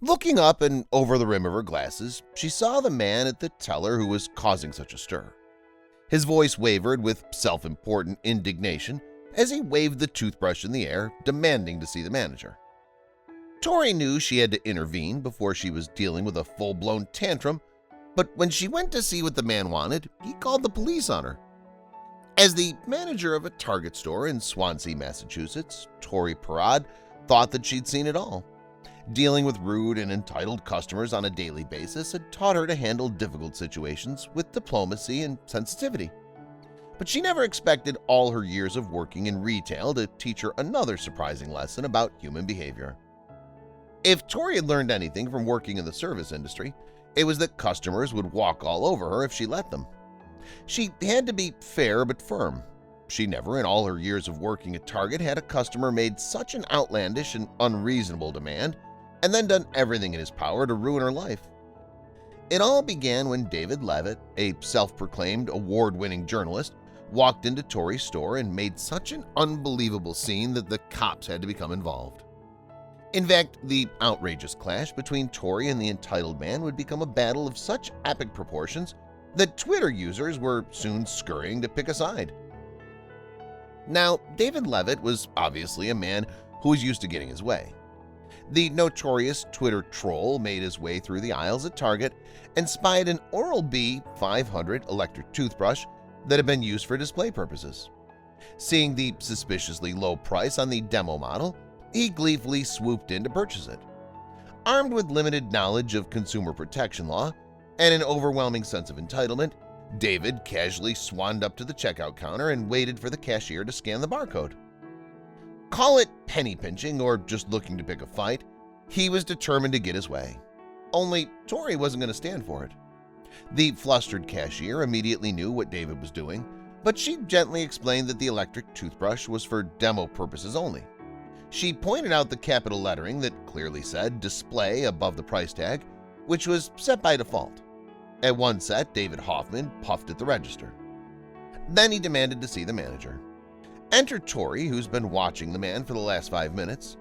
Looking up and over the rim of her glasses, she saw the man at the teller who was causing such a stir. His voice wavered with self-important indignation as he waved the toothbrush in the air, demanding to see the manager. Tori knew she had to intervene before she was dealing with a full-blown tantrum, but when she went to see what the man wanted, he called the police on her. As the manager of a Target store in Swansea, Massachusetts, Tori Parad thought that she'd seen it all. Dealing with rude and entitled customers on a daily basis had taught her to handle difficult situations with diplomacy and sensitivity. But she never expected all her years of working in retail to teach her another surprising lesson about human behavior. If Tori had learned anything from working in the service industry, it was that customers would walk all over her if she let them. She had to be fair but firm. She never in all her years of working at Target had a customer made such an outlandish and unreasonable demand and then done everything in his power to ruin her life. It all began when David Levitt, a self-proclaimed award-winning journalist, walked into Tori's store and made such an unbelievable scene that the cops had to become involved. In fact, the outrageous clash between Tori and the entitled man would become a battle of such epic proportions that Twitter users were soon scurrying to pick a side. Now, David Levitt was obviously a man who was used to getting his way. The notorious Twitter troll made his way through the aisles at Target and spied an Oral-B 500 electric toothbrush that had been used for display purposes. Seeing the suspiciously low price on the demo model, he gleefully swooped in to purchase it. Armed with limited knowledge of consumer protection law and an overwhelming sense of entitlement, David casually swanned up to the checkout counter and waited for the cashier to scan the barcode. Call it penny pinching or just looking to pick a fight, he was determined to get his way. Only Tori wasn't going to stand for it. The flustered cashier immediately knew what David was doing, but she gently explained that the electric toothbrush was for demo purposes only. She pointed out the capital lettering that clearly said "Display" above the price tag, which was set by default. At one set, David Hoffman puffed at the register. Then he demanded to see the manager. Enter Tori, who's been watching the man for the last 5 minutes.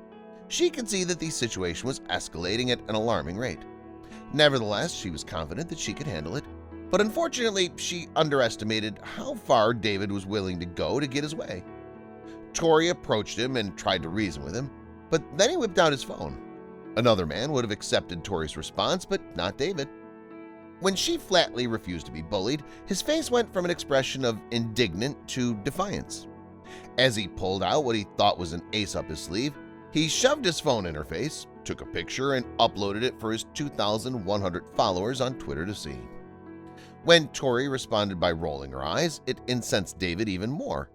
She could see that the situation was escalating at an alarming rate. Nevertheless, she was confident that she could handle it, but unfortunately, she underestimated how far David was willing to go to get his way. Tori approached him and tried to reason with him, but then he whipped out his phone. Another man would have accepted Tori's response, but not David. When she flatly refused to be bullied, his face went from an expression of indignant to defiance. As he pulled out what he thought was an ace up his sleeve, he shoved his phone in her face, took a picture, and uploaded it for his 2,100 followers on Twitter to see. When Tori responded by rolling her eyes, it incensed David even more.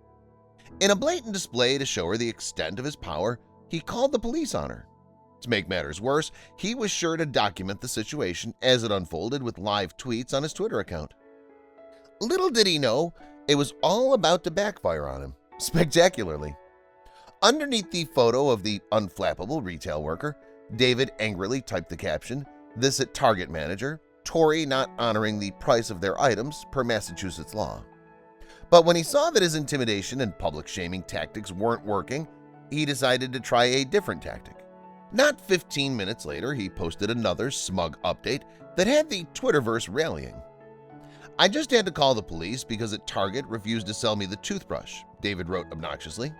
In a blatant display to show her the extent of his power, he called the police on her. To make matters worse, he was sure to document the situation as it unfolded with live tweets on his Twitter account. Little did he know, it was all about to backfire on him, spectacularly. Underneath the photo of the unflappable retail worker, David angrily typed the caption, "This at Target manager, Tori not honoring the price of their items per Massachusetts law." But when he saw that his intimidation and public shaming tactics weren't working, he decided to try a different tactic. Not 15 minutes later, he posted another smug update that had the Twitterverse rallying. "I just had to call the police because at Target refused to sell me the toothbrush," David wrote obnoxiously.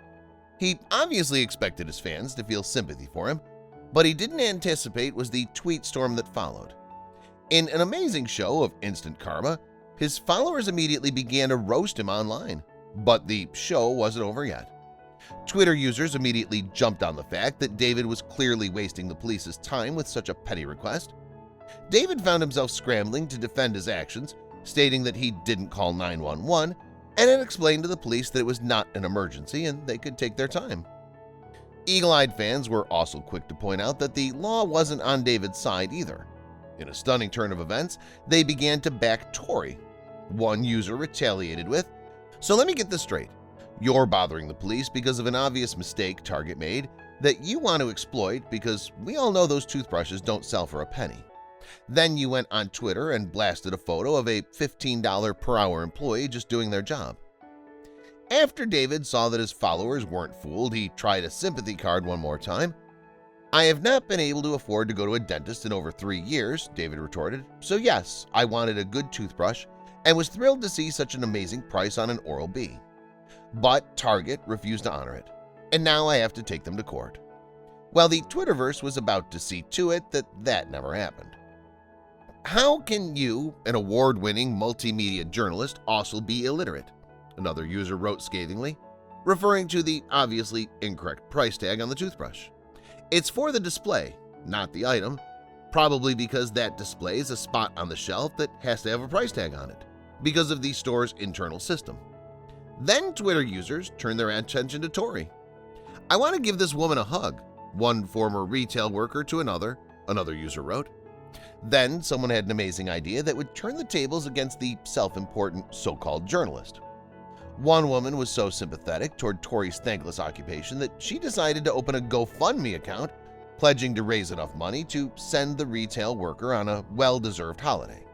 He obviously expected his fans to feel sympathy for him, but he didn't anticipate was the tweet storm that followed. In an amazing show of instant karma, his followers immediately began to roast him online, but the show wasn't over yet. Twitter users immediately jumped on the fact that David was clearly wasting the police's time with such a petty request. David found himself scrambling to defend his actions, stating that he didn't call 911 and had explained to the police that it was not an emergency and they could take their time. Eagle-eyed fans were also quick to point out that the law wasn't on David's side either. In a stunning turn of events, they began to back Tori. One user retaliated with, "So let me get this straight. You're bothering the police because of an obvious mistake Target made that you want to exploit because we all know those toothbrushes don't sell for a penny. Then you went on Twitter and blasted a photo of a $15 per hour employee just doing their job." After David saw that his followers weren't fooled, he tried a sympathy card one more time. "I have not been able to afford to go to a dentist in over 3 years," David retorted, "so yes, I wanted a good toothbrush and was thrilled to see such an amazing price on an Oral-B. But Target refused to honor it, and now I have to take them to court." Well, the Twitterverse was about to see to it that that never happened. "How can you, an award-winning multimedia journalist, also be illiterate?" another user wrote scathingly, referring to the obviously incorrect price tag on the toothbrush. "It's for the display, not the item, probably because that displays a spot on the shelf that has to have a price tag on it, because of the store's internal system." Then Twitter users turned their attention to Tori. "I want to give this woman a hug," one former retail worker to another user wrote. Then someone had an amazing idea that would turn the tables against the self-important so-called journalist. One woman was so sympathetic toward Tori's thankless occupation that she decided to open a GoFundMe account, pledging to raise enough money to send the retail worker on a well-deserved holiday.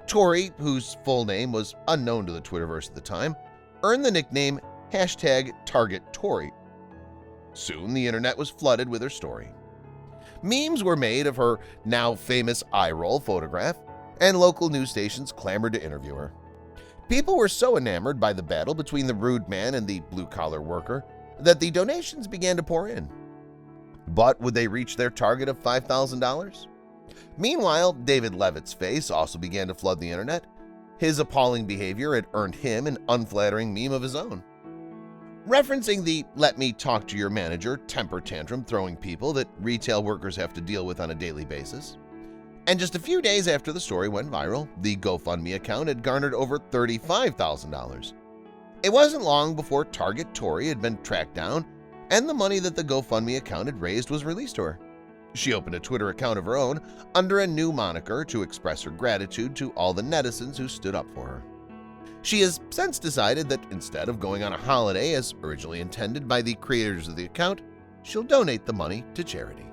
Tori, whose full name was unknown to the Twitterverse at the time, earned the nickname #TargetTori. Soon the internet was flooded with her story. Memes were made of her now famous eye-roll photograph, and local news stations clamored to interview her. People were so enamored by the battle between the rude man and the blue-collar worker that the donations began to pour in. But would they reach their target of $5,000? Meanwhile, David Levitt's face also began to flood the internet. His appalling behavior had earned him an unflattering meme of his own. Referencing the "let me talk to your manager" temper tantrum throwing people that retail workers have to deal with on a daily basis. And just a few days after the story went viral, the GoFundMe account had garnered over $35,000. It wasn't long before Target Tori had been tracked down, and the money that the GoFundMe account had raised was released to her. She opened a Twitter account of her own under a new moniker to express her gratitude to all the netizens who stood up for her. She has since decided that instead of going on a holiday as originally intended by the creators of the account, she'll donate the money to charity.